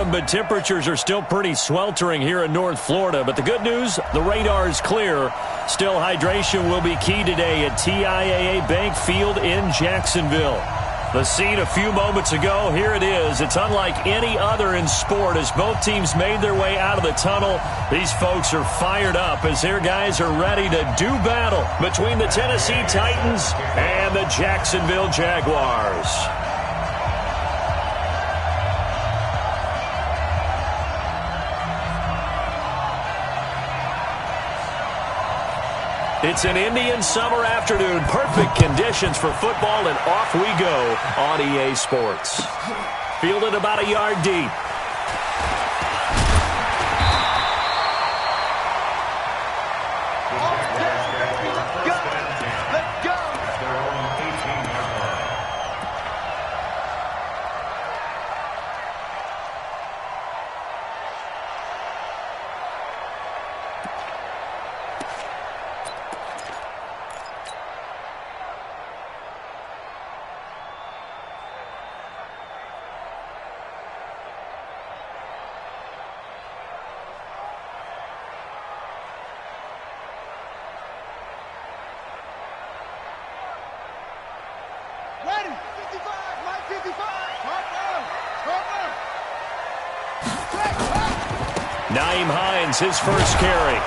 autumn, but temperatures are still pretty sweltering here in North Florida. But the good news, the radar is clear. Still, hydration will be key today at TIAA Bank Field in Jacksonville. The scene a few moments ago, here it is. It's unlike any other in sport as both teams made their way out of the tunnel. These folks are fired up as their guys are ready to do battle between the Tennessee Titans and the Jacksonville Jaguars. It's an Indian summer afternoon. Perfect conditions for football, and off we go on EA Sports. Fielded about a yard deep. His first carry.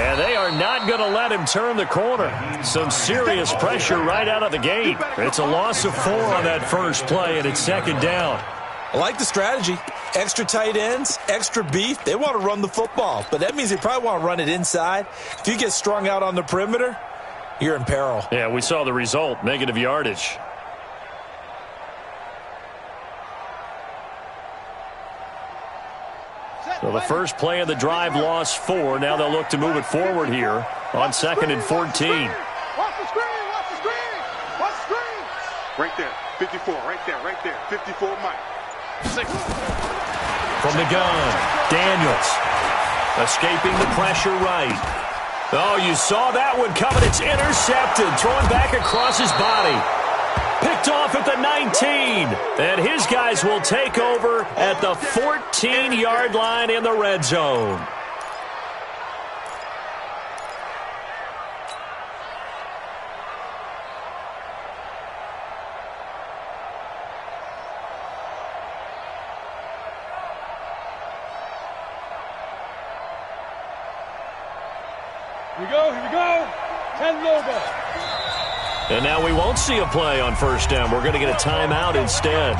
And they are not going to let him turn the corner. Some serious pressure right out of the gate. It's a loss of 4 on that first play, and it's second down. I like the strategy. Extra tight ends, extra beef. They want to run the football, but that means they probably want to run it inside. If you get strung out on the perimeter, you're in peril. Yeah, we saw the result, negative yardage. So the first play of the drive lost 4. Now they'll look to move it forward here on 2nd and 14. Watch the screen! Watch the screen! Watch the screen! Right there. 54. Right there. 54, Mike. 6. From the gun, Daniels. Escaping the pressure right. Oh, you saw that one coming. It's intercepted. Thrown back across his body. Picked off at the 19. And his guys will take over at the 14-yard line in the red zone. Here we go. 10 Lobo. And now we won't see a play on first down. We're going to get a timeout instead.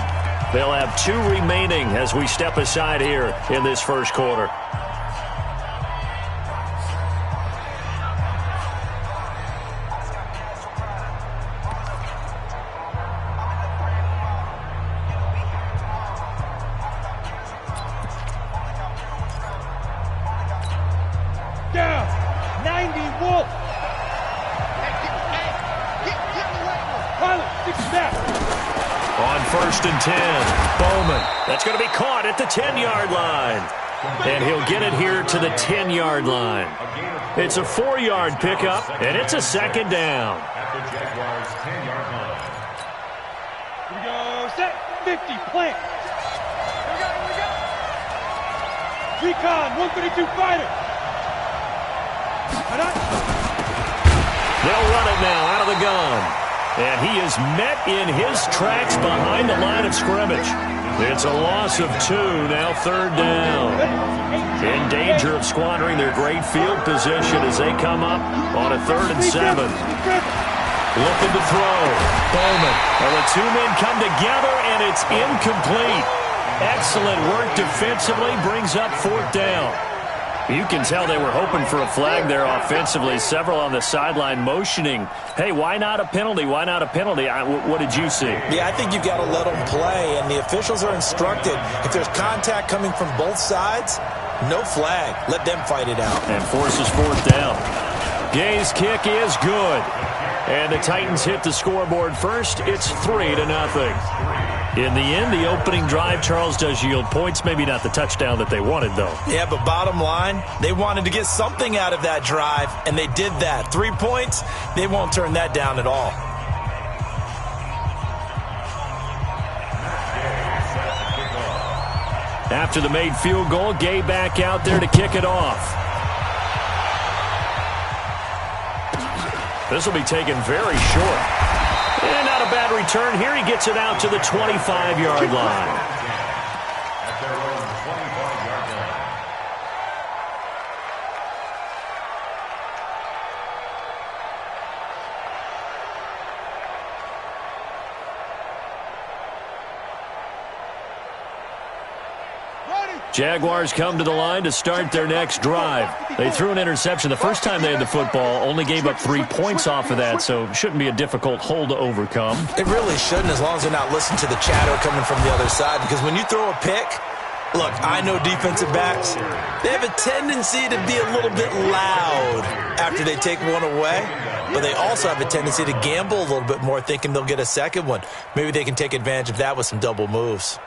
They'll have 2 remaining as we step aside here in this first quarter. Down. 90 Wolf. On 1st and 10, Bowman. That's going to be caught at the 10-yard line. And he'll get it here to the 10-yard line. It's a 4-yard pickup, and it's a second down. At the Jaguars' 10-yard line. Here we go. Set. 50. Plant. Here we go. Recon. 132 fighter. They'll run it now out of the gun. And he is met in his tracks behind the line of scrimmage. It's a loss of 2, now 3rd down. In danger of squandering their great field position as they come up on a 3rd and 7. Looking to throw. Bowman. And the 2 men come together, and it's incomplete. Excellent work defensively, brings up 4th down. You can tell they were hoping for a flag there offensively. Several on the sideline motioning, hey, why not a penalty? Why not a penalty? What did you see? Yeah, I think you've got to let them play, and the officials are instructed. If there's contact coming from both sides, no flag. Let them fight it out. And forces 4th down. Gay's kick is good. And the Titans hit the scoreboard first. It's 3-0. In the end, the opening drive, Charles, does yield points. Maybe not the touchdown that they wanted, though. Yeah, but bottom line, they wanted to get something out of that drive, and they did that. 3 points, they won't turn that down at all. After the made field goal, Gay back out there to kick it off. This will be taken very short. And not a bad return here. He gets it out to the 25-yard line. Jaguars come to the line to start their next drive. They threw an interception the first time they had the football, only gave up 3 points off of that, so shouldn't be a difficult hole to overcome. It really shouldn't, as long as they're not listening to the chatter coming from the other side, because when you throw a pick, look, I know defensive backs, they have a tendency to be a little bit loud after they take one away, but they also have a tendency to gamble a little bit more, thinking they'll get a second one. Maybe they can take advantage of that with some double moves.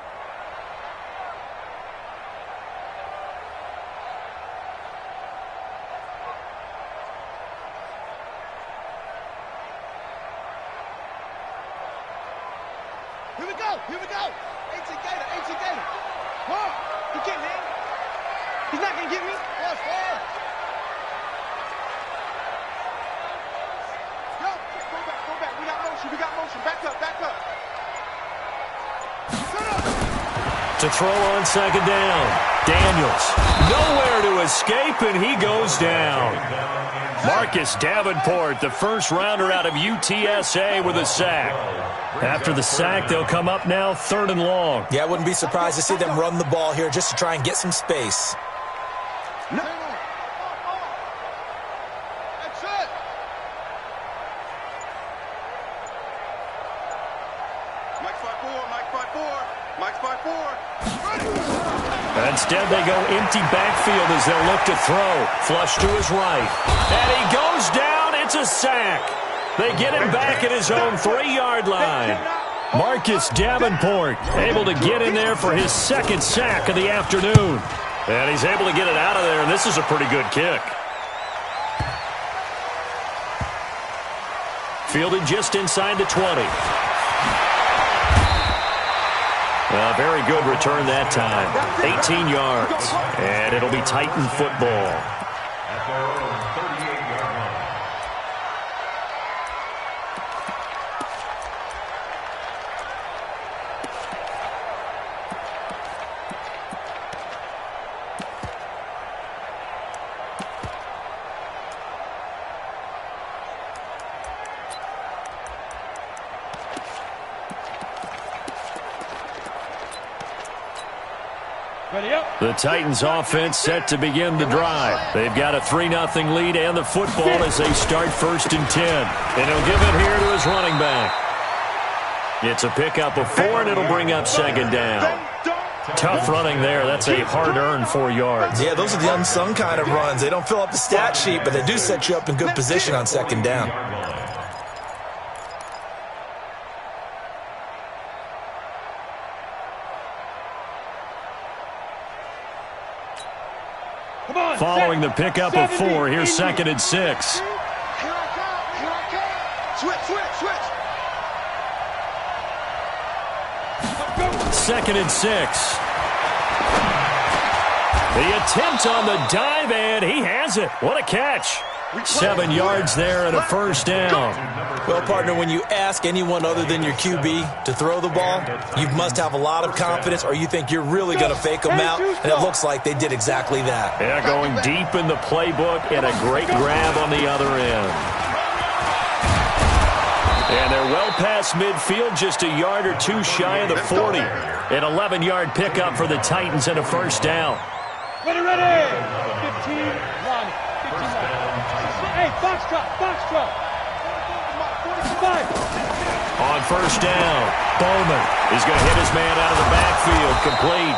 Here we go. 18 Gator. Whoa, he get me. He's not going to get me. Yes, far. Go back. We got motion. Back up. To throw on second down. Daniels. Nowhere to escape, and he goes down. Marcus Davenport, the first rounder out of UTSA with a sack. After the sack, they'll come up now 3rd and long. Yeah, I wouldn't be surprised to see them run the ball here just to try and get some space. No. That's it. Mike's 5'4". Instead, they go empty backfield as they'll look to throw. Flush to his right. And he goes down. It's a sack. They get him back at his own 3-yard line. Marcus Davenport able to get in there for his second sack of the afternoon. And he's able to get it out of there, and this is a pretty good kick. Fielded just inside the 20. A very good return that time. 18 yards. And it'll be Titan football. The Titans offense set to begin the drive. They've got a 3-0 lead and the football as they start 1st and 10. And he'll give it here to his running back. It's a pickup of 4, and it'll bring up 2nd down. Tough running there. That's a hard-earned 4 yards. Yeah, those are the unsung kind of runs. They don't fill up the stat sheet, but they do set you up in good position on 2nd down. Following the pickup of 4, here's 2nd and 6. Here I come. Switch. 2nd and 6. The attempt on the dive, and he has it. What a catch. 7 yards there and a 1st down. Well, partner, when you ask anyone other than your QB to throw the ball, you must have a lot of confidence, or you think you're really going to fake them out, and it looks like they did exactly that. Yeah, going deep in the playbook and a great grab on the other end. And they're well past midfield, just a yard or 2 shy of the 40. An 11-yard pickup for the Titans and a 1st down. Ready. 15-1. Hey, box truck. 45. On 1st down, Bowman is going to hit his man out of the backfield, complete.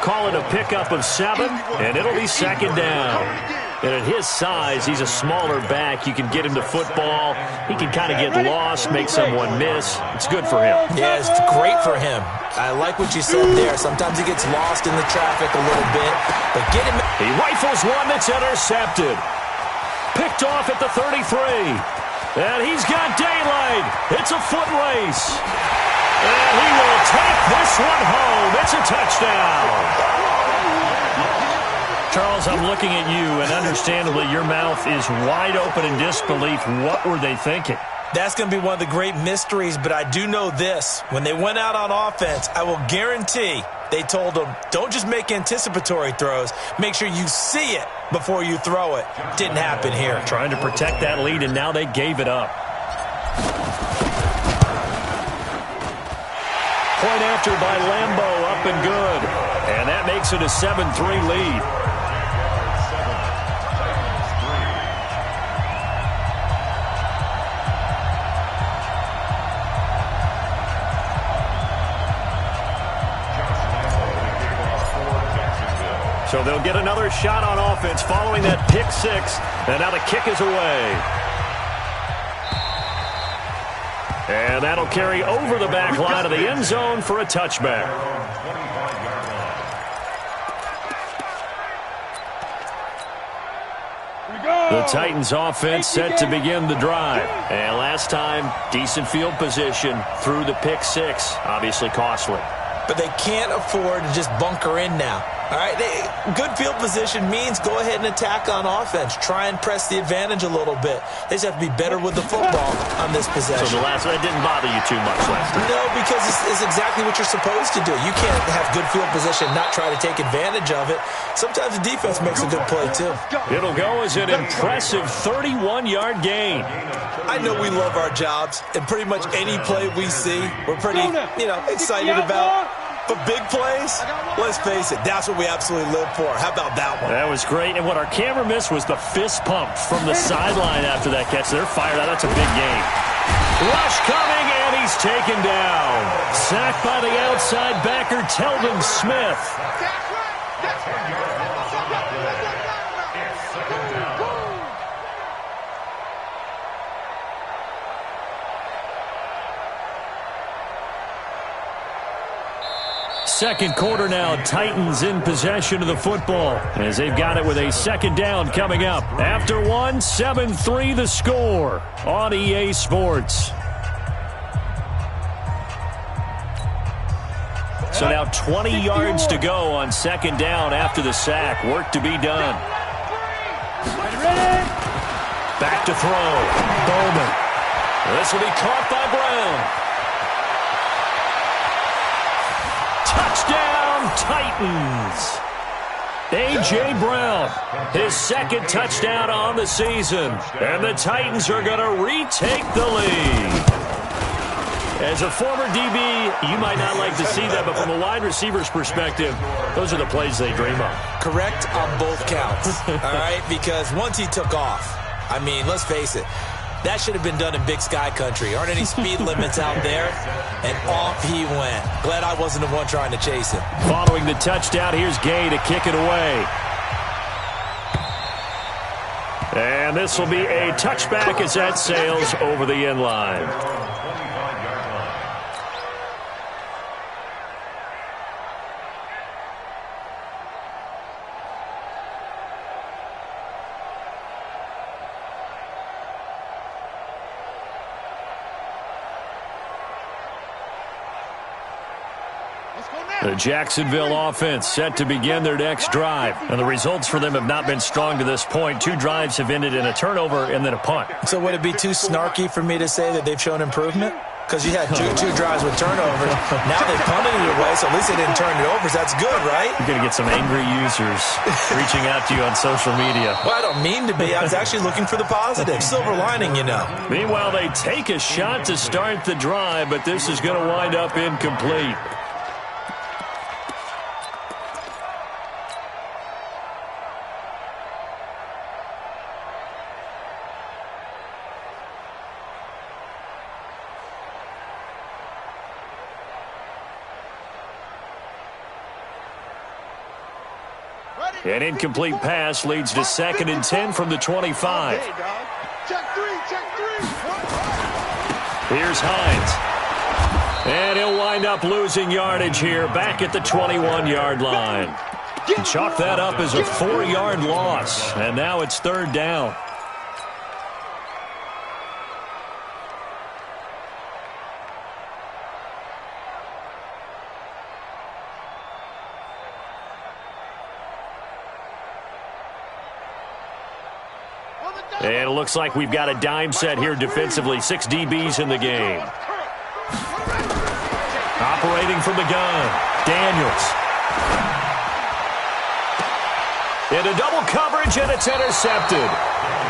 Call it a pickup of 7, and it'll be 2nd down. And at his size, he's a smaller back. You can get him to football. He can kind of get lost, make someone miss. It's good for him. Yeah, it's great for him. I like what you said there. Sometimes he gets lost in the traffic a little bit, but get him. He rifles one that's intercepted. Picked off at the 33. And he's got daylight. It's a foot race. And he will take this one home. It's a touchdown. Charles, I'm looking at you, and understandably, your mouth is wide open in disbelief. What were they thinking? That's going to be one of the great mysteries, but I do know this. When they went out on offense, I will guarantee they told them, don't just make anticipatory throws. Make sure you see it before you throw it. Didn't happen here. Trying to protect that lead, and now they gave it up. Point after by Lambo, up and good. And that makes it a 7-3 lead. So they'll get another shot on offense following that pick six. And now the kick is away. And that'll carry over the back line of the end zone for a touchback. The Titans offense set to begin the drive. And last time, decent field position through the pick six. Obviously costly. But they can't afford to just bunker in now. All right, good field position means go ahead and attack on offense. Try and press the advantage a little bit. They just have to be better with the football on this possession. So the last one didn't bother you too much last time? No, because it's exactly what you're supposed to do. You can't have good field position and not try to take advantage of it. Sometimes the defense makes a good play, too. It'll go as an impressive 31-yard gain. I know we love our jobs, and pretty much any play we see, we're pretty, excited about. But big plays, let's face it, that's what we absolutely live for. How about that one? That was great. And what our camera missed was the fist pump from the sideline after that catch. They're fired out. That's a big game. Rush coming, and he's taken down. Sacked by the outside backer, Telvin Smith. Second quarter now, Titans in possession of the football as they've got it with a second down coming up. After one, 7-3 the score on EA Sports. So now 20 yards to go on second down after the sack. Work to be done. Back to throw. Bowman. This will be caught by Brown. Touchdown, Titans. A.J. Brown, his second touchdown on the season. And the Titans are going to retake the lead. As a former DB, you might not like to see that, but from a wide receiver's perspective, those are the plays they dream of. Correct on both counts, all right? Because once he took off, I mean, let's face it, that should have been done in Big Sky country. Aren't any speed limits out there? And off he went. Glad I wasn't the one trying to chase him. Following the touchdown, here's Gay to kick it away. And this will be a touchback as that sails over the end line. The Jacksonville offense set to begin their next drive. And the results for them have not been strong to this point. 2 drives have ended in a turnover and then a punt. So would it be too snarky for me to say that they've shown improvement? Because you had two drives with turnovers. Now they've punted it away, so at least they didn't turn it over. So that's good, right? You're going to get some angry users reaching out to you on social media. Well, I don't mean to be. I was actually looking for the positive. Silver lining, you know. Meanwhile, they take a shot to start the drive, but this is going to wind up incomplete. An incomplete pass leads to 2nd and 10 from the 25. Here's Hines. And he'll wind up losing yardage here back at the 21-yard line. Chalk that up as a 4-yard loss. And now it's 3rd down. And it looks like we've got a dime set here defensively. 6 DBs in the game. Operating from the gun, Daniels. Into double coverage, and it's intercepted.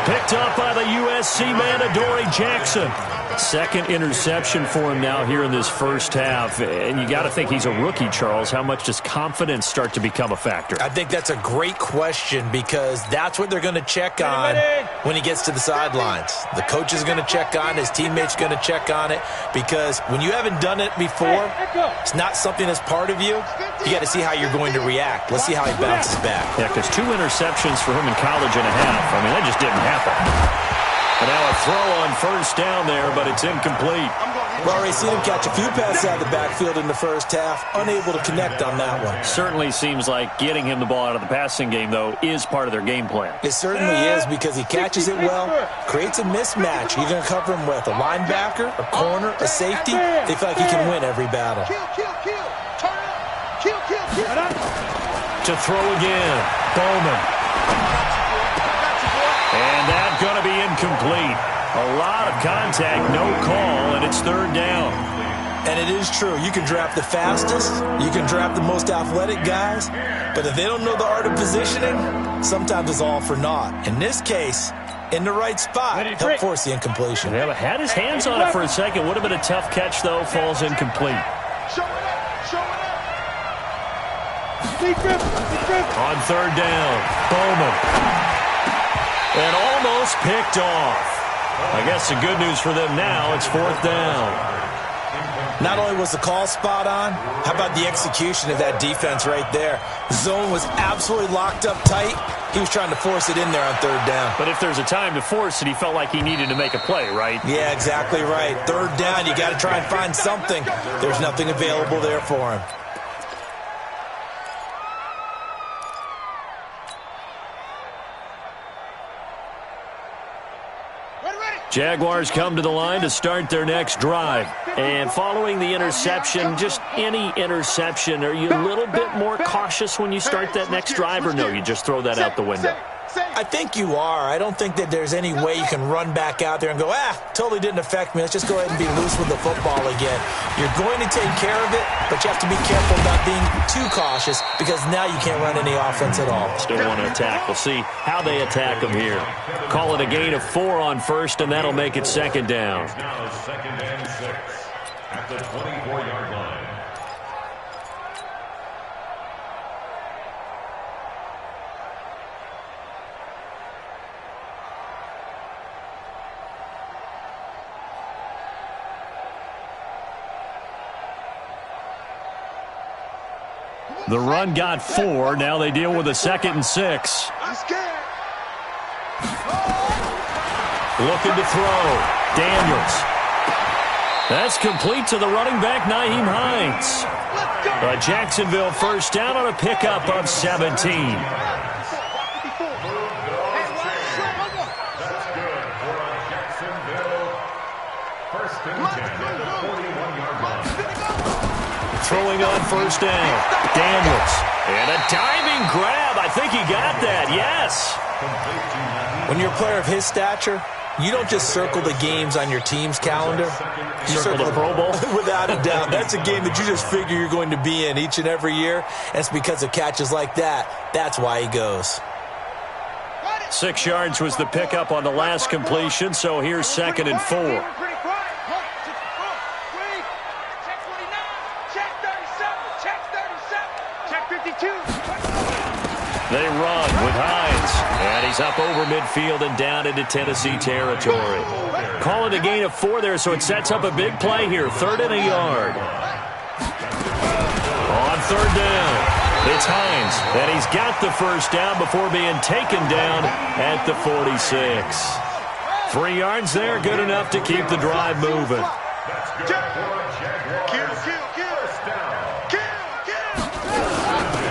Picked up by the USC man, Adoree Jackson. Second interception for him now here in this first half. And you got to think he's a rookie, Charles. How much does confidence start to become a factor? I think that's a great question because that's what they're going to check on when he gets to the sidelines. The coach is going to check on it. His teammates going to check on it because when you haven't done it before, it's not something that's part of you. You got to see how you're going to react. Let's see how he bounces back. Yeah, because 2 interceptions for him in college and a half. I mean, that just didn't happen. And now a throw on first down there, but it's incomplete. We've already seen him catch a few passes out of the backfield in the first half, unable to connect on that one. Certainly seems like getting him the ball out of the passing game, though, is part of their game plan. It certainly is because he catches it well, creates a mismatch. You're going to cover him with a linebacker, a corner, a safety. They feel like he can win every battle. To throw again, Bowman. And that's going to be incomplete. A lot of contact, no call, and it's third down. And it is true. You can draft the fastest. You can draft the most athletic guys. But if they don't know the art of positioning, sometimes it's all for naught. In this case, in the right spot, help force the incompletion. Yeah, but had his hands on it for a second. Would have been a tough catch, though. Falls incomplete. On third down, Bowman. And almost picked off. I guess the good news for them now, it's fourth down. Not only was the call spot on, how about the execution of that defense right there? The zone was absolutely locked up tight. He was trying to force it in there on third down. But if there's a time to force it, he felt like he needed to make a play, right? Yeah, exactly right. Third down, you got to try and find something. There's nothing available there for him. Jaguars come to the line to start their next drive. And following the interception, just any interception, are you a little bit more cautious when you start that next drive, or no, you just throw that out the window? I think you are. I don't think that there's any way you can run back out there and go, totally didn't affect me. Let's just go ahead and be loose with the football again. You're going to take care of it, but you have to be careful about being too cautious because now you can't run any offense at all. Still want to attack. We'll see how they attack them here. Call it a gain of 4 on first, and that'll make it second down. Now second and 6 at the 24-yard line. The run got 4. Now they deal with a 2nd and 6. Looking to throw. Daniels. That's complete to the running back, Nyheim Hines. A Jacksonville first down on a pickup of 17. Throwing on first down. Daniels. And a diving grab. I think he got that. Yes. When you're a player of his stature, you don't just circle the games on your team's calendar. You circle the Pro Bowl? Without a doubt. That's a game that you just figure you're going to be in each and every year. And it's because of catches like that. That's why he goes. 6 yards was the pickup on the last completion, so here's 2nd and 4. They run with Hines, and he's up over midfield and down into Tennessee territory. Call it a gain of 4 there, so it sets up a big play here. 3rd and a yard. On 3rd down, it's Hines, and he's got the first down before being taken down at the 46. 3 yards there, good enough to keep the drive moving.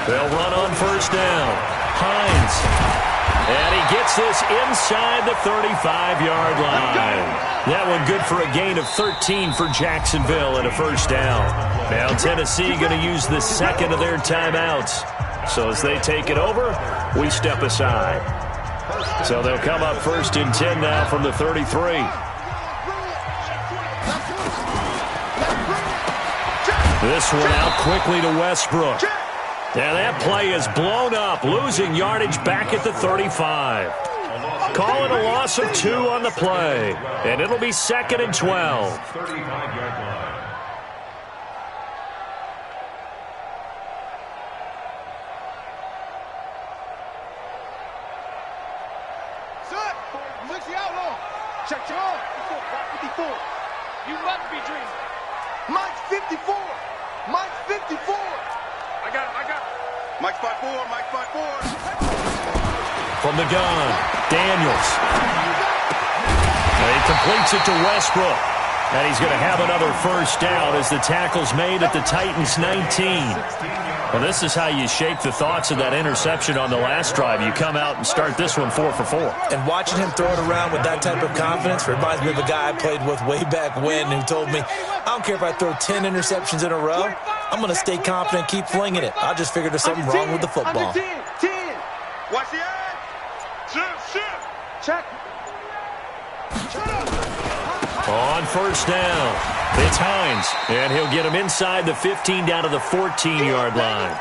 They'll run on first down. Hines. And he gets this inside the 35-yard line. That one good for a gain of 13 for Jacksonville and a first down. Now Tennessee going to use the 2nd of their timeouts. So as they take it over, we step aside. So they'll come up 1st and 10 now from the 33. This one out quickly to Westbrook. And that play is blown up, losing yardage back at the 35. Call it a loss of 2 on the play, and it'll be 2nd and 12. 35-yard line. Son, look the outlaw. Check your arm. 54. You must be dreaming. Mike's 54. Mike's 54. I got him. Mike's 5'4", Mike's 5'4". From the gun, Daniels. And he completes it to Westbrook. And he's going to have another first down as the tackle's made at the Titans' 19. Well, this is how you shake the thoughts of that interception on the last drive. You come out and start this one 4 for 4. And watching him throw it around with that type of confidence reminds me of a guy I played with way back when who told me, I don't care if I throw 10 interceptions in a row, I'm going to stay confident, keep flinging it. I just figured there's something wrong with the football. 10. Watch the eye. Shoot. Check. On first down, it's Hines, and he'll get him inside the 15 down to the 14-yard line.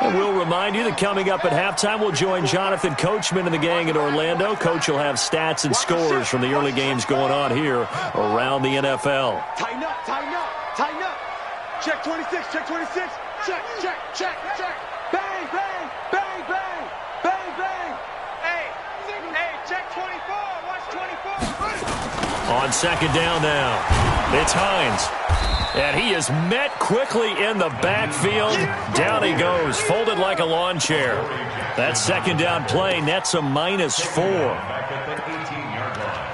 And we'll remind you that coming up at halftime, we'll join Jonathan Coachman and the gang in Orlando. Coach will have stats and scores from the early games going on here around the NFL. Tighten up. Check 26. Check. Bang. Hey, check 24. Watch 24. On second down now, it's Hines. And he is met quickly in the backfield. Down he goes, folded like a lawn chair. That second down play nets a -4. Back at the 18-yard line.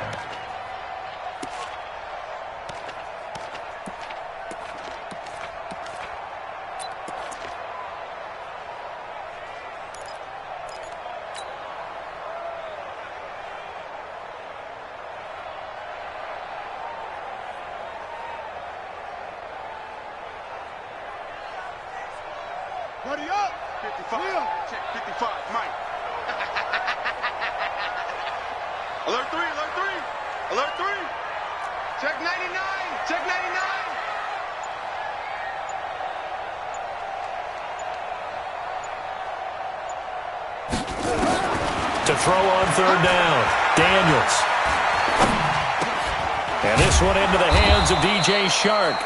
Hurry up. 55. Check 55, Mike. Alert 3. Check 99. To throw on third down, Daniels. And this one into the hands of DJ Shark.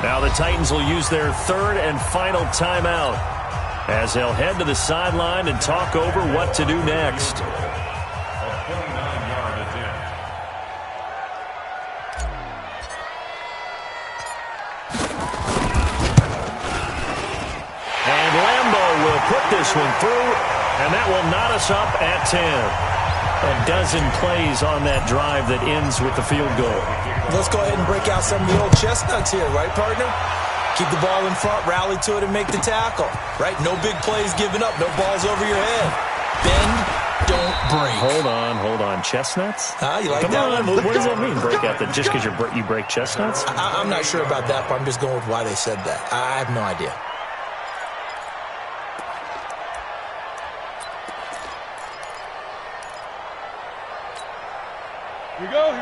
Now the Titans will use their third and final timeout as they'll head to the sideline and talk over what to do next. A 29-yard attempt. And Lambo will put this one through, and that will knot us up at 10. A dozen plays on that drive that ends with the field goal. Let's go ahead and break out some of the old chestnuts here, right, partner? Keep the ball in front, rally to it, and make the tackle, right? No big plays given up, no balls over your head. Bend, don't break. Hold on. Chestnuts? You like Come that on, one? what does that mean, break out? Just because you break chestnuts? I'm not sure about that, but I'm just going with why they said that. I have no idea.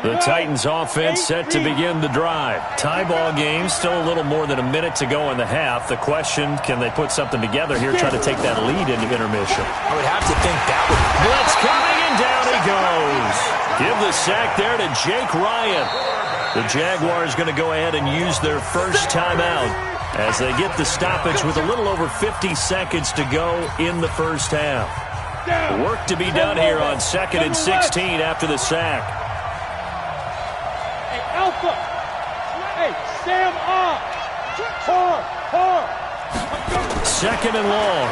The Titans offense set to begin the drive. Tie ball game, still a little more than a minute to go in the half. The question, can they put something together here, try to take that lead into intermission? I would have to think that would. Blitz coming, and down he goes. Give the sack there to Jake Ryan. The Jaguars going to go ahead and use their first timeout as they get the stoppage with a little over 50 seconds to go in the first half. Work to be done here on 2nd and 16 after the sack. Alpha. Hey, Sam up. Hard. 2nd and long.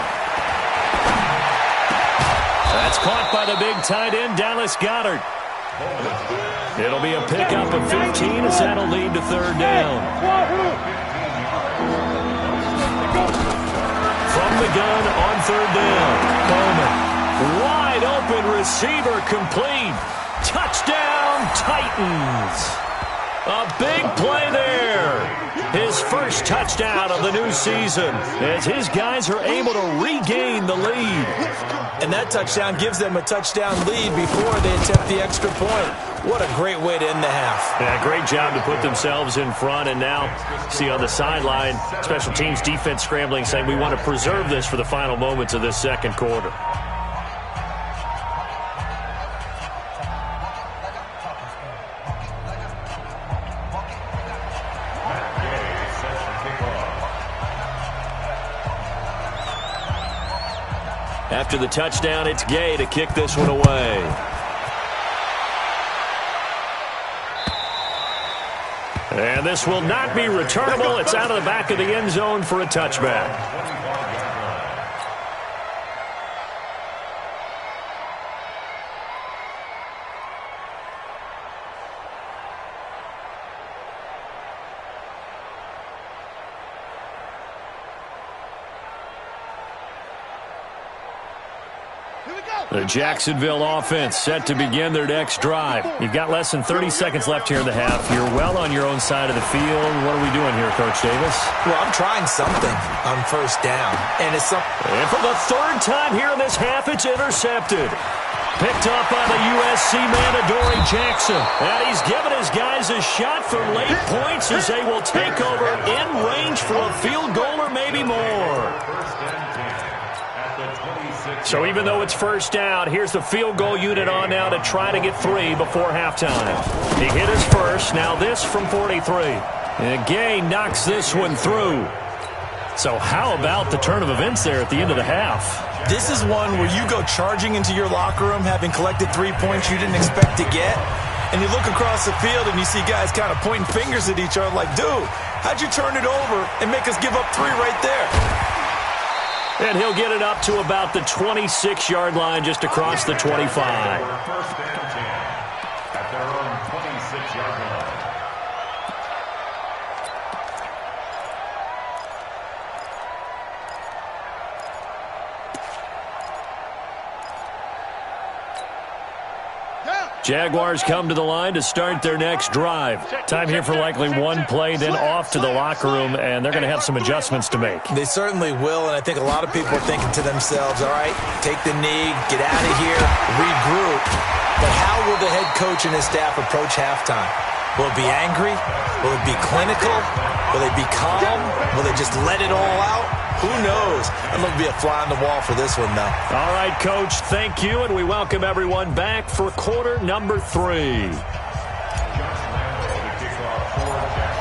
That's caught by the big tight end, Dallas Goedert. It'll be a pickup of 15 as that'll lead to third down. From the gun on third down, Bowman. Wide open receiver complete. Touchdown, Titans. A big play there. His first touchdown of the new season as his guys are able to regain the lead. And that touchdown gives them a touchdown lead before they attempt the extra point. What a great way to end the half. Yeah, great job to put themselves in front. And now, see on the sideline, special teams defense scrambling, saying we want to preserve this for the final moments of this second quarter. After the touchdown, it's Gay to kick this one away. And this will not be returnable. It's out of the back of the end zone for a touchback. The Jacksonville offense set to begin their next drive. You've got less than 30 seconds left here in the half. You're well on your own side of the field. What are we doing here, Coach Davis? Well, I'm trying something on first down. And and for the third time here in this half, it's intercepted. Picked up by the USC man, Adoree Jackson. And he's given his guys a shot for late points as they will take over in range for a field goal or maybe more. So even though it's first down, here's the field goal unit on now to try to get 3 before halftime. He hit his first. Now this from 43. And Gay knocks this one through. So how about the turn of events there at the end of the half? This is one where you go charging into your locker room having collected 3 points you didn't expect to get. And you look across the field and you see guys kind of pointing fingers at each other like, dude, how'd you turn it over and make us give up 3 right there? And he'll get it up to about the 26-yard line just across the 25. First and 10 at their own 26-yard line. Jaguars come to the line to start their next drive. Time here for likely one play, then off to the locker room, and they're going to have some adjustments to make. They certainly will, and I think a lot of people are thinking to themselves, all right, take the knee, get out of here, regroup. But how will the head coach and his staff approach halftime? Will it be angry? Will it be clinical? Will they be calm? Will they just let it all out? Who knows? I'd love to be a fly on the wall for this one, though. All right, Coach, thank you, and we welcome everyone back for quarter number 3.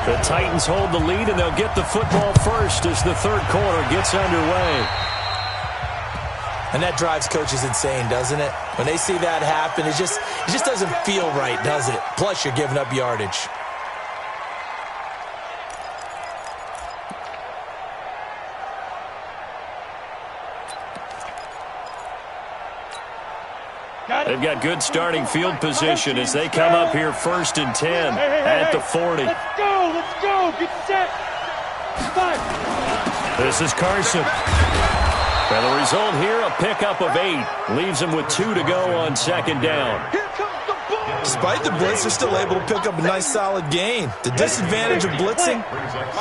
The Titans hold the lead, and they'll get the football first as the third quarter gets underway. And that drives coaches insane, doesn't it? When they see that happen, it just doesn't feel right, does it? Plus, you're giving up yardage. They've got good starting field position as they come up here first and 10 at the 40. Let's go, get set. 5. This is Carson. And the result here, a pickup of 8. Leaves him with 2 to go on second down. Here comes the ball. Despite the blitz, they're still able to pick up a nice, solid gain. The disadvantage of blitzing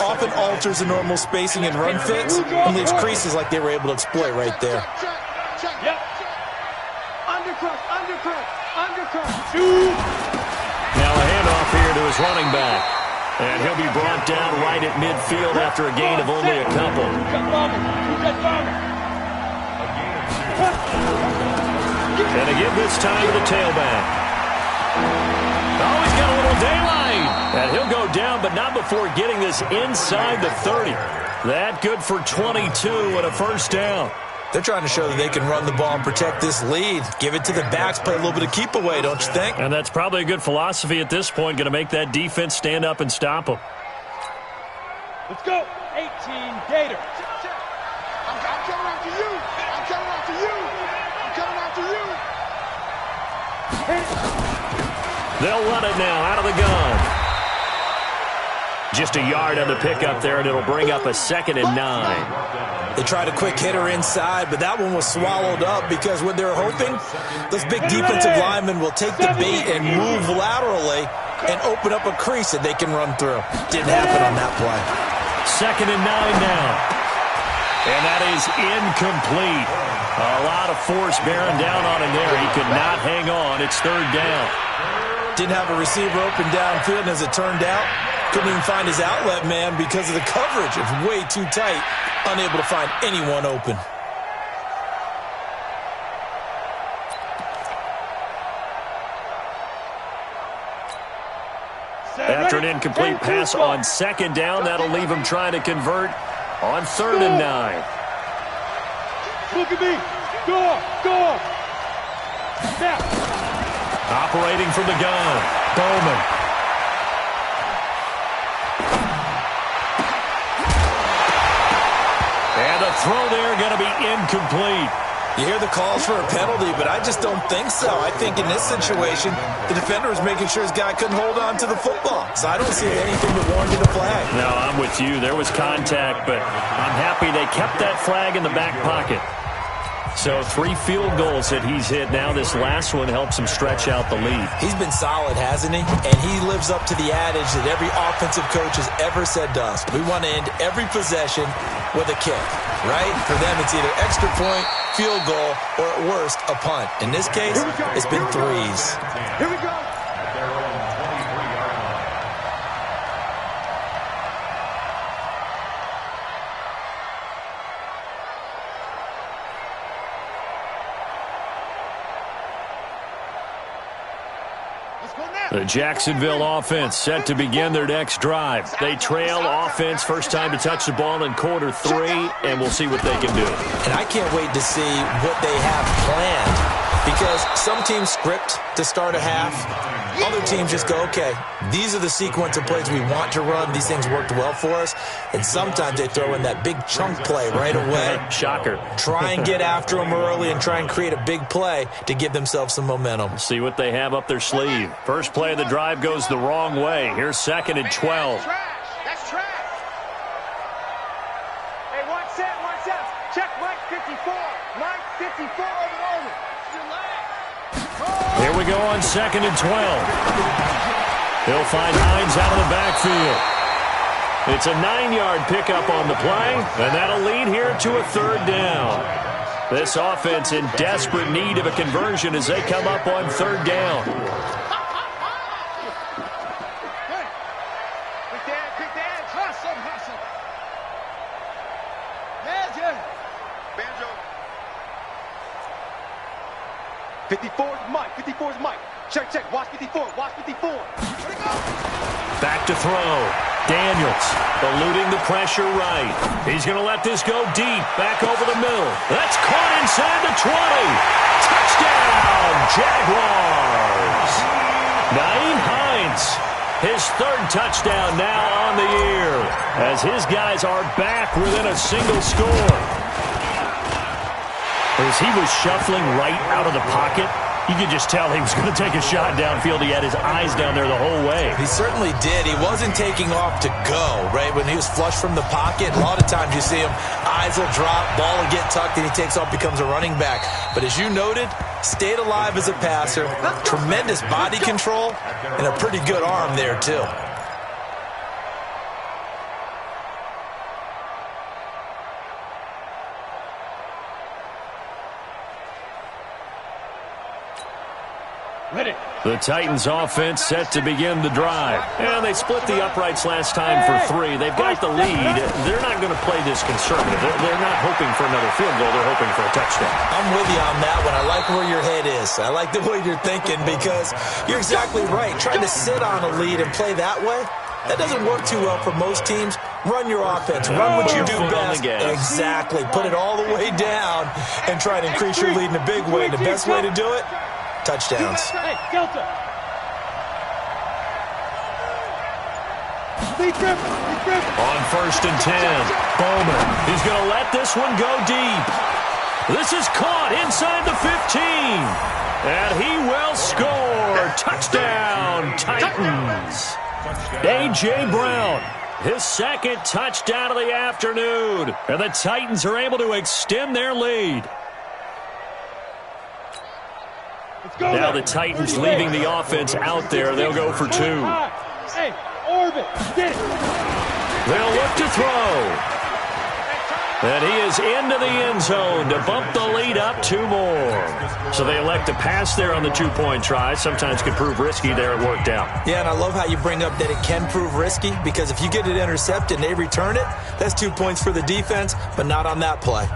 often alters the normal spacing and run fits and leaves creases like they were able to exploit right there. Yep. Undercut. Now a handoff here to his running back. And he'll be brought down right at midfield after a gain of only a couple. And again this time to the tailback. Oh, he's got a little daylight. And he'll go down, but not before getting this inside the 30. That good for 22 and a first down. They're trying to show that they can run the ball and protect this lead. Give it to the backs, play a little bit of keep away, don't you think? And that's probably a good philosophy at this point, going to make that defense stand up and stop them. Let's go. 18 Gators. I'm coming after you. I'm coming after you. I'm coming after you. They'll run it now out of the gun. Just a yard on the pickup there, and it'll bring up a 2nd and 9. They tried a quick hitter inside, but that one was swallowed up because what they're hoping, those big defensive linemen will take the bait and move laterally and open up a crease that they can run through. Didn't happen on that play. 2nd and 9 now. And that is incomplete. A lot of force bearing down on him there. He could not hang on. It's 3rd down. Didn't have a receiver open downfield, and as it turned out, couldn't even find his outlet man because of the coverage. It's way too tight, unable to find anyone open. After an incomplete pass on 2nd down, that'll leave him trying to convert on 3rd and 9. Look at me. Go. Snap. Operating from the gun, Bowman. And a throw there going to be incomplete. You hear the calls for a penalty, but I just don't think so. I think in this situation, the defender was making sure his guy couldn't hold on to the football. So I don't see anything that warranted a flag. No, I'm with you. There was contact, but I'm happy they kept that flag in the back pocket. So 3 field goals that he's hit now. This last one helps him stretch out the lead. He's been solid, hasn't he? And he lives up to the adage that every offensive coach has ever said to us. We want to end every possession with a kick, right? For them, it's either extra point, field goal, or at worst, a punt. In this case, it's been 3s. Here we go. The Jacksonville offense set to begin their next drive. They trail offense, first time to touch the ball in quarter 3, and we'll see what they can do. And I can't wait to see what they have planned, because some teams script to start a half. Other teams just go, okay, these are the sequence of plays we want to run. These things worked well for us. And sometimes they throw in that big chunk play right away. Shocker. Try and get after them early and try and create a big play to give themselves some momentum. See what they have up their sleeve. First play of the drive goes the wrong way. Here's 2nd and 12. That's trash. Hey, watch that. Check Mike 54. Mike 54 over. Here we go on 2nd and 12. He'll find Hines out of the backfield. It's a 9-yard pickup on the play, and that'll lead here to a 3rd down. This offense in desperate need of a conversion as they come up on 3rd down. Quick dad. Hustle. Banjo. 54 is Mike. Check. Watch 54. Back to throw. Daniels eluding the pressure right. He's going to let this go deep. Back over the middle. That's caught inside the 20. Touchdown, Jaguars. Nyheim Hines, his 3rd touchdown now on the year, as his guys are back within a single score. As he was shuffling right out of the pocket, you could just tell he was going to take a shot downfield. He had his eyes down there the whole way. He certainly did. He wasn't taking off to go, right? When he was flush from the pocket, a lot of times you see him, eyes will drop, ball will get tucked, and he takes off, becomes a running back. But as you noted, stayed alive as a passer, tremendous body control, and a pretty good arm there, too. The Titans offense set to begin the drive. And they split the uprights last time for 3. They've got the lead. They're not going to play this conservative. They're not hoping for another field goal. They're hoping for a touchdown. I'm with you on that one. I like where your head is. I like the way you're thinking, because you're exactly right. Trying to sit on a lead and play that way, that doesn't work too well for most teams. Run your offense. Run what you do best. Exactly. Put it all the way down and try to increase your lead in a big way. The best way to do it, touchdowns. Hey, Delta. On 1st and 10, Bowman. He's going to let this one go deep. This is caught inside the 15. And he will score. Touchdown, Titans. A.J. Brown, his 2nd touchdown of the afternoon. And the Titans are able to extend their lead. Now the Titans leaving the offense out there. They'll go for 2. Hey, Orbit, get it. They'll look to throw. And he is into the end zone to bump the lead up 2 more. So they elect to pass there on the 2-point try. Sometimes can prove risky there. It worked out. Yeah, and I love how you bring up that it can prove risky, because if you get it intercepted and they return it, that's 2 points for the defense, but not on that play.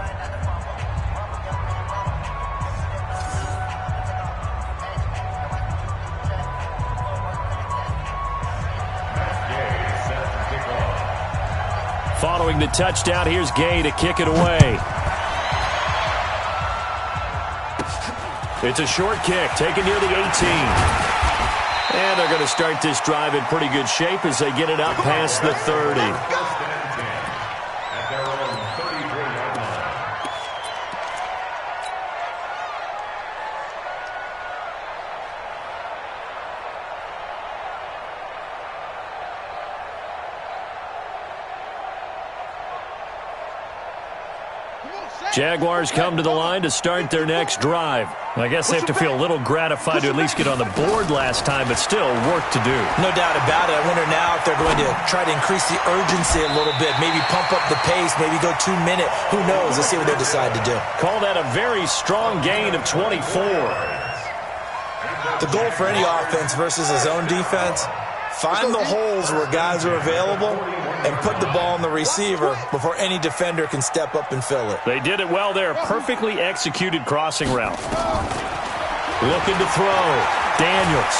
Following the touchdown, here's Gay to kick it away. It's a short kick, taken near the 18. And they're going to start this drive in pretty good shape as they get it up past the 30. At their own 33-yard line. Jaguars come to the line to start their next drive. I guess they have to feel a little gratified to at least get on the board last time, but still work to do. No doubt about it. I wonder now if they're going to try to increase the urgency a little bit, maybe pump up the pace, maybe go 2-minute. Who knows? Let's see what they decide to do. Call that a very strong gain of 24. The goal for any offense versus a zone defense, find the holes where guys are available and put the ball on the receiver before any defender can step up and fill it. They did it well there. Perfectly executed crossing route. Looking to throw. Daniels.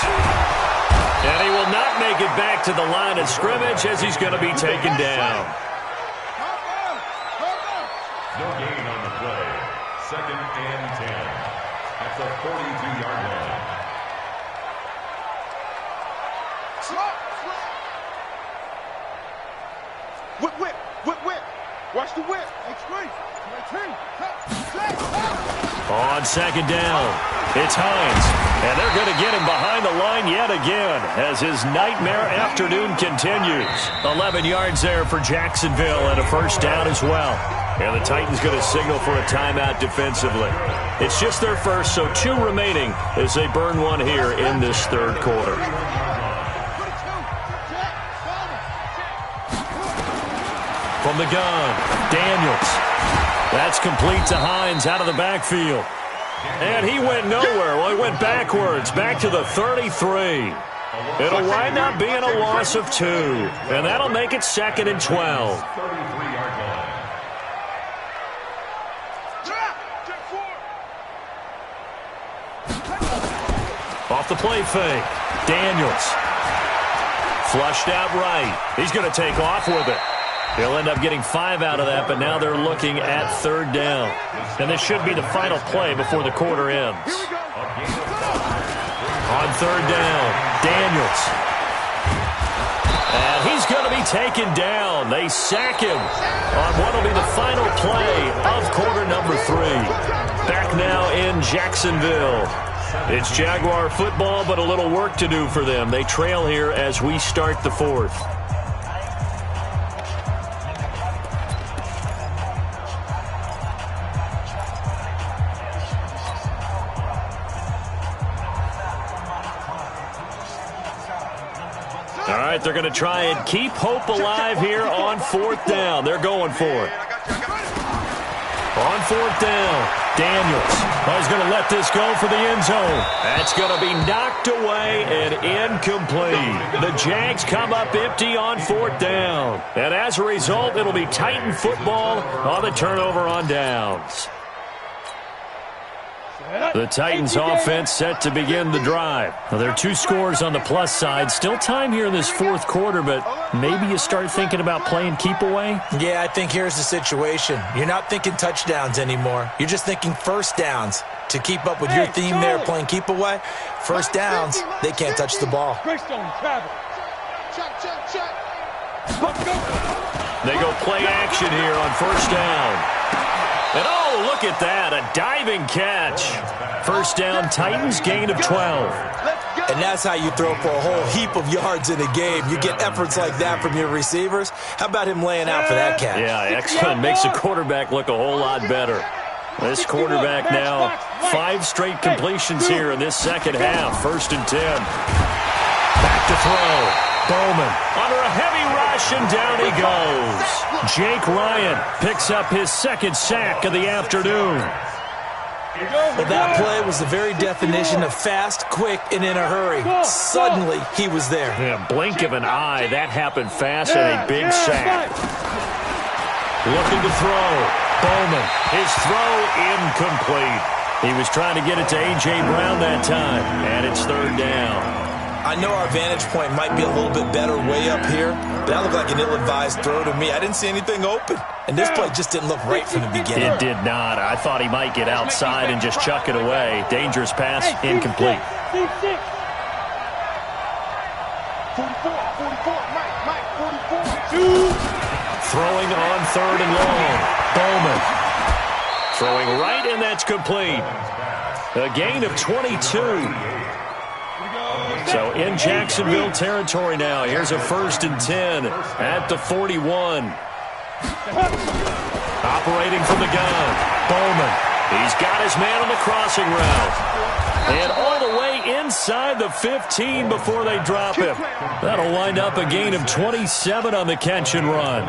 And he will not make it back to the line of scrimmage as he's going to be taken down. No gain on the play. 2nd and 10. At the 42-yard line. Whip, whip, whip, whip. Watch the whip. X3. On 2nd down, it's Hines. And they're going to get him behind the line yet again as his nightmare afternoon continues. 11 yards there for Jacksonville and a 1st down as well. And the Titans going to signal for a timeout defensively. It's just their first, so 2 remaining as they burn one here in this 3rd quarter. From the gun, Daniels. That's complete to Hines out of the backfield. And he went nowhere. Well, he went backwards, back to the 33. It'll wind up being a loss of 2. And that'll make it 2nd and 12. 33-yard line. Off the play fake, Daniels. Flushed out right. He's going to take off with it. He'll end up getting 5 out of that, but now they're looking at 3rd down. And this should be the final play before the quarter ends. On 3rd down, Daniels. And he's going to be taken down. They sack him on what will be the final play of quarter number 3. Back now in Jacksonville. It's Jaguar football, but a little work to do for them. They trail here as we start the 4th. All right, they're going to try and keep hope alive here on 4th down. They're going for it. On 4th down, Daniels. Oh, he's going to let this go for the end zone. That's going to be knocked away and incomplete. The Jags come up empty on 4th down. And as a result, it'll be Titan football on the turnover on downs. The Titans offense set to begin the drive. Well, there are 2 scores on the plus side. Still time here in this 4th quarter, but maybe you start thinking about playing keep away? Yeah, I think here's the situation. You're not thinking touchdowns anymore. You're just thinking 1st downs. To keep up with your theme there, playing keep away, 1st downs, they can't touch the ball. They go play action here on 1st down. And oh, look at that, a diving catch. 1st down, Titans, gain of 12. And that's how you throw for a whole heap of yards in a game. You get efforts like that from your receivers. How about him laying out for that catch? Yeah, excellent. Makes the quarterback look a whole lot better. This quarterback now 5 straight completions here in this second half. 1st and 10. Back to throw. Bowman under a heavy rush, and down he goes. Jake Ryan picks up his 2nd sack of the afternoon. Well, that play was the very definition of fast, quick, and in a hurry. Suddenly, he was there. Yeah, blink of an eye. That happened fast, and a big sack. Looking to throw. Bowman. His throw incomplete. He was trying to get it to A.J. Brown that time, and it's 3rd down. I know our vantage point might be a little bit better way up here, but that looked like an ill-advised throw to me. I didn't see anything open, and this play just didn't look right from the beginning. It did not. I thought he might get outside and just chuck it away. Dangerous pass, incomplete. 44, Mike, 44. Throwing on 3rd and long. Bowman. Throwing right, and that's complete. A gain of 22. So in Jacksonville territory now. Here's a 1st and 10 at the 41. Operating from the gun. Bowman. He's got his man on the crossing route. And all the way inside the 15 before they drop him. That'll wind up a gain of 27 on the catch and run.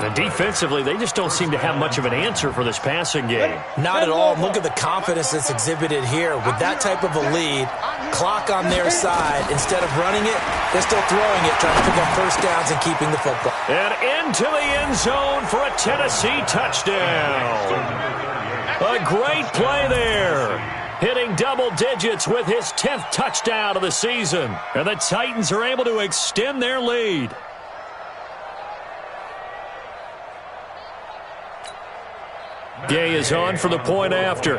And defensively, they just don't seem to have much of an answer for this passing game. Not at all. Look at the confidence that's exhibited here. With that type of a lead, clock on their side, instead of running it, they're still throwing it, trying to pick up 1st downs and keeping the football. And into the end zone for a Tennessee touchdown. A great play there. Hitting double digits with his 10th touchdown of the season. And the Titans are able to extend their lead. Gay is on for the point after.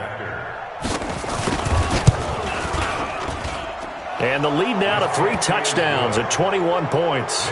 And the lead now to 3 touchdowns at 21 points.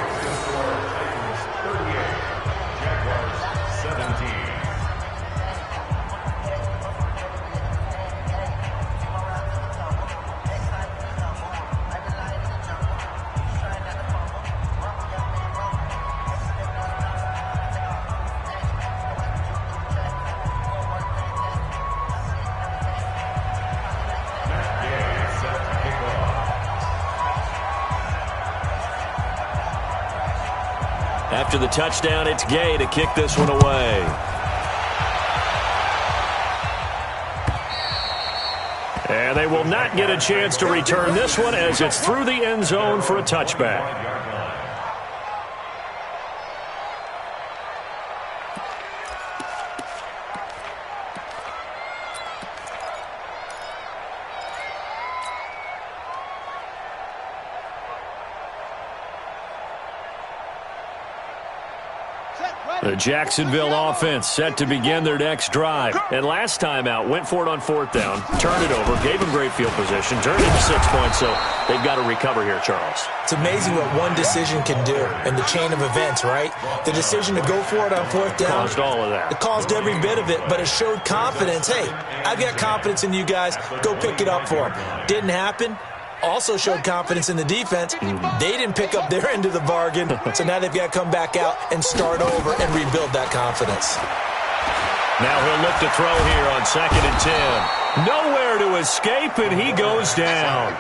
After the touchdown, it's Gay to kick this one away. And they will not get a chance to return this one as it's through the end zone for a touchback. The Jacksonville offense set to begin their next drive. And last time out, went for it on 4th down, turned it over, gave them great field position, turned it into 6 points, so they've got to recover here, Charles. It's amazing what one decision can do in the chain of events, right? The decision to go for it on 4th down. Caused all of that. It caused every bit of it, but it showed confidence. Hey, I've got confidence in you guys. Go pick it up for them. Didn't happen. Also showed confidence in the defense. They didn't pick up their end of the bargain, so now they've got to come back out and start over and rebuild that confidence. Now he'll look to throw here on 2nd and 10. Nowhere to escape, and he goes down.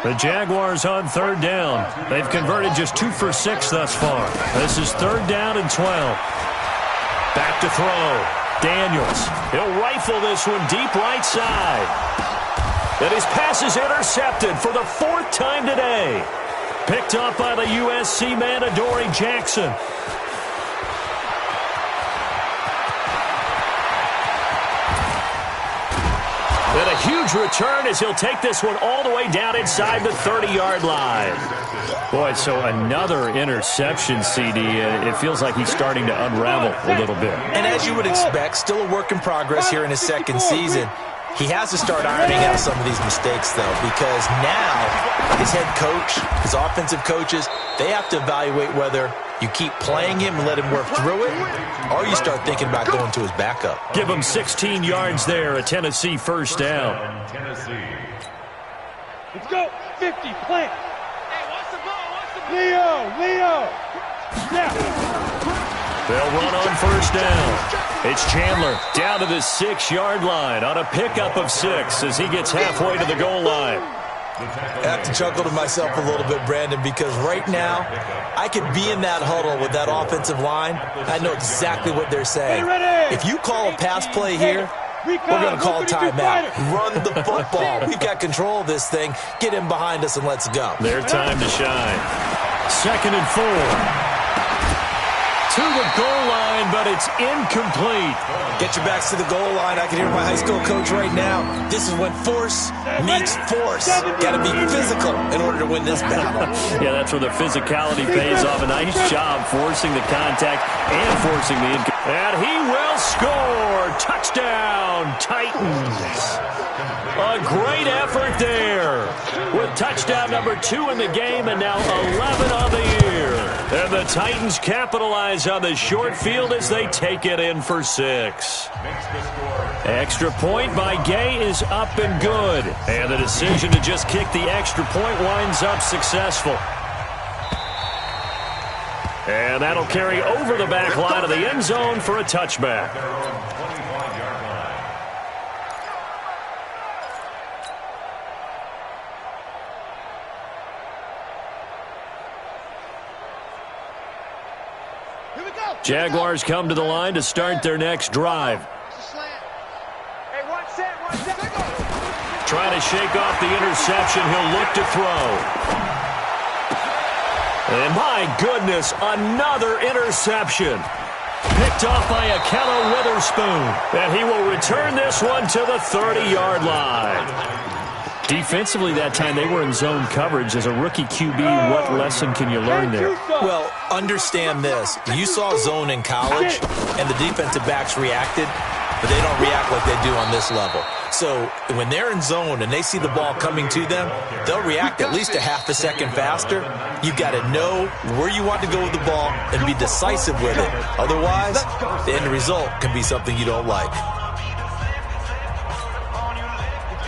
The Jaguars on 3rd down. They've converted just 2 for 6 thus far. This is 3rd down and 12. Back to throw. Daniels. He'll rifle this one deep right side. And his pass is intercepted for the 4th time today. Picked up by the USC man, Adoree Jackson. And a huge return as he'll take this one all the way down inside the 30-yard line. Boy, so another interception, CD. It feels like he's starting to unravel a little bit. And as you would expect, still a work in progress here in his 2nd season. He has to start ironing out some of these mistakes, though, because now his head coach, his offensive coaches, they have to evaluate whether you keep playing him and let him work through it, or you start thinking about going to his backup. Give him 16 yards there, a Tennessee 1st down. Let's go. 50, plant. Hey, watch the ball, Leo. Yeah. They'll run on 1st down. It's Chandler down to the 6-yard line on a pickup of 6 as he gets halfway to the goal line. I have to chuckle to myself a little bit, Brandon, because right now I could be in that huddle with that offensive line. I know exactly what they're saying. If you call a pass play here, we're going to call a timeout. Run the football. We've got control of this thing. Get in behind us and let's go. Their time to shine. 2nd and 4. To the goal line, but it's incomplete. Get your backs to the goal line. I can hear my high school coach right now. This is when force meets force. Got to be physical in order to win this battle. Yeah, that's where the physicality pays off. A nice job forcing the contact and forcing the incomplete. And he will score. Touchdown, Titans. A great effort there with touchdown number 2 in the game and now 11 on the year. And the Titans capitalize on the short field as they take it in for 6. Extra point by Gay is up and good. And the decision to just kick the extra point winds up successful. And that'll carry over the back line of the end zone for a touchback. Jaguars come to the line to start their next drive. Trying to shake off the interception. He'll look to throw. And my goodness, another interception. Picked off by Akello Witherspoon. And he will return this one to the 30-yard line. Defensively that time, they were in zone coverage. As a rookie QB, what lesson can you learn there? Well, understand this. You saw zone in college, and the defensive backs reacted, but they don't react like they do on this level. So when they're in zone and they see the ball coming to them, they'll react at least a half a second faster. You've got to know where you want to go with the ball and be decisive with it. Otherwise, the end result can be something you don't like.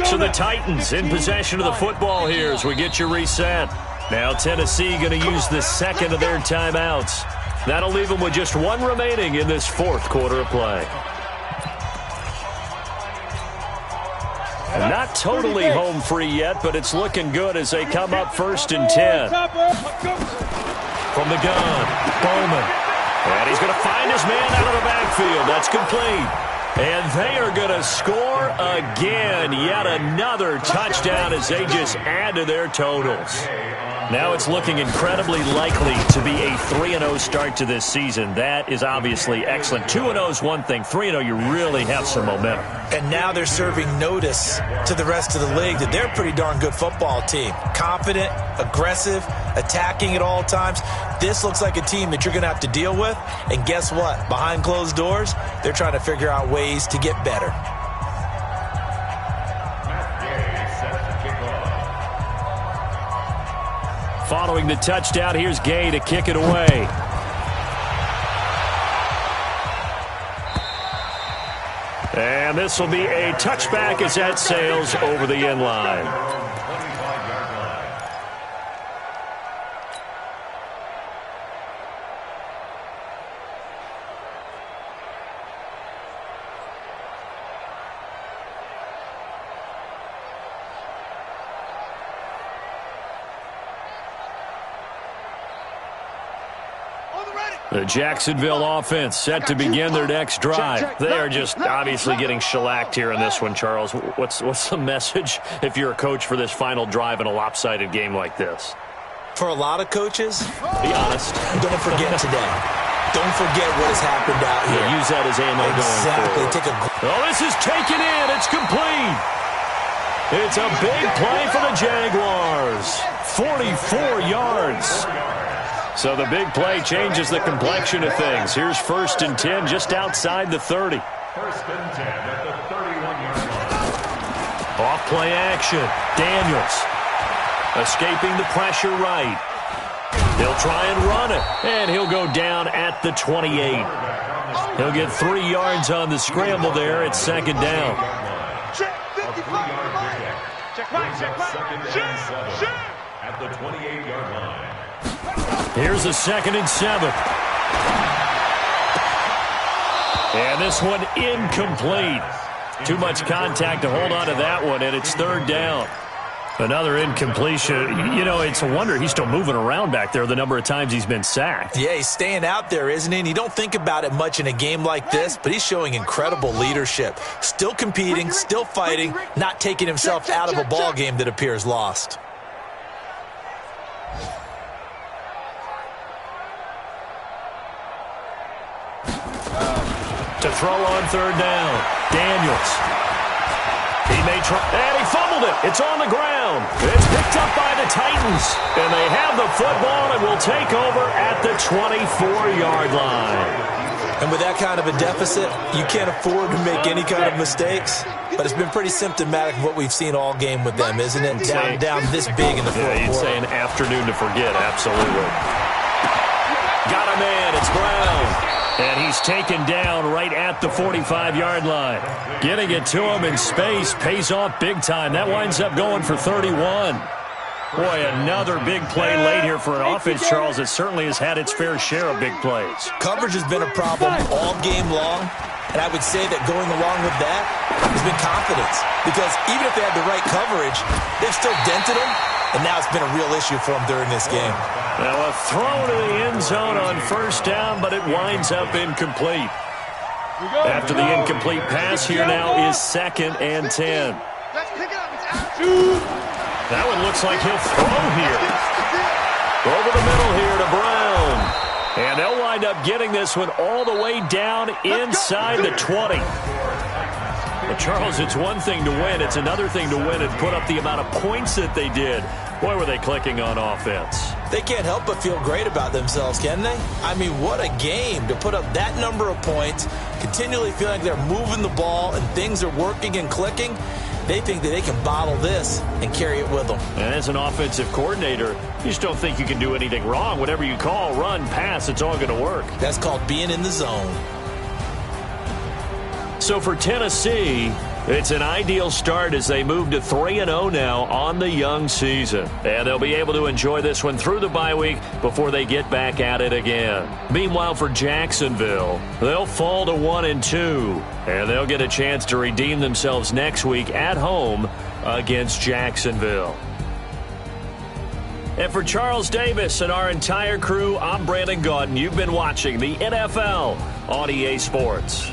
So the Titans in possession of the football here as we get you reset. Now Tennessee going to use the second of their timeouts. That'll leave them with just one remaining in this 4th quarter of play. And not totally home free yet, but it's looking good as they come up 1st and 10. From the gun, Bowman. And he's going to find his man out of the backfield. That's complete. And they are going to score again. Yet another touchdown as they just add to their totals. Now it's looking incredibly likely to be a 3-0 start to this season. That is obviously excellent. 2-0 is one thing. 3-0, you really have some momentum. And now they're serving notice to the rest of the league that they're a pretty darn good football team. Confident, aggressive, attacking at all times. This looks like a team that you're going to have to deal with. And guess what? Behind closed doors, they're trying to figure out ways to get better. Following the touchdown, here's Gay to kick it away. And this will be a touchback as that sails over the end line. The Jacksonville offense set to begin their next drive. They are just obviously getting shellacked here in this one, Charles. What's the message if you're a coach for this final drive in a lopsided game like this? For a lot of coaches, be honest. Don't forget today. Don't forget what has happened out here. Yeah, use that as ammo exactly. going forward. This is taken in. It's complete. It's a big play for the Jaguars. 44 yards. So the big play changes the complexion of things. Here's 1st and 10 just outside the 30. 1st and 10 at the 31-yard line. Off play action. Daniels escaping the pressure right. He'll try and run it, and he'll go down at the 28. He'll get 3 yards on the scramble there. It's 2nd down. Check 55. Check right, check right. At the 28-yard line. Here's a 2nd and 7. And this one incomplete. Too much contact to hold on to that one, and it's third down. Another incompletion. You know, it's a wonder he's still moving around back there the number of times he's been sacked. Yeah, he's staying out there, isn't he? And you don't think about it much in a game like this, but he's showing incredible leadership. Still competing, still fighting, not taking himself out of a ball game that appears lost. To throw on third down, Daniels. He may try, and he fumbled it. It's on the ground. It's picked up by the Titans, and they have the football and will take over at the 24-yard line. And with that kind of a deficit, you can't afford to make any kind of mistakes. But it's been pretty symptomatic of what we've seen all game with them, isn't it? Down this big in the fourth quarter. You'd say an afternoon to forget, absolutely. Got a man, it's Brown. And he's taken down right at the 45-yard line. Getting it to him in space pays off big time. That winds up going for 31. Boy, another big play late here for an offense, Charles, that certainly has had its fair share of big plays. Coverage has been a problem all game long, and I would say that going along with that has been confidence. Because even if they had the right coverage, they've still dented them, and now it's been a real issue for them during this game. Now a throw to the end zone on first down, but it winds up incomplete. After the incomplete pass, here now is 2nd and 10. That one looks like he'll throw here. Over the middle here to Brown. And they'll wind up getting this one all the way down inside the 20. But Charles, it's one thing to win. It's another thing to win and put up the amount of points that they did. Boy, were they clicking on offense. They can't help but feel great about themselves, can they? I mean, what a game to put up that number of points, continually feeling like they're moving the ball and things are working and clicking. They think that they can bottle this and carry it with them. And as an offensive coordinator, you just don't think you can do anything wrong. Whatever you call, run, pass, it's all going to work. That's called being in the zone. So for Tennessee, it's an ideal start as they move to 3-0 now on the young season. And they'll be able to enjoy this one through the bye week before they get back at it again. Meanwhile, for Jacksonville, they'll fall to 1-2. And they'll get a chance to redeem themselves next week at home against Jacksonville. And for Charles Davis and our entire crew, I'm Brandon Gaudin. You've been watching the NFL on EA Sports.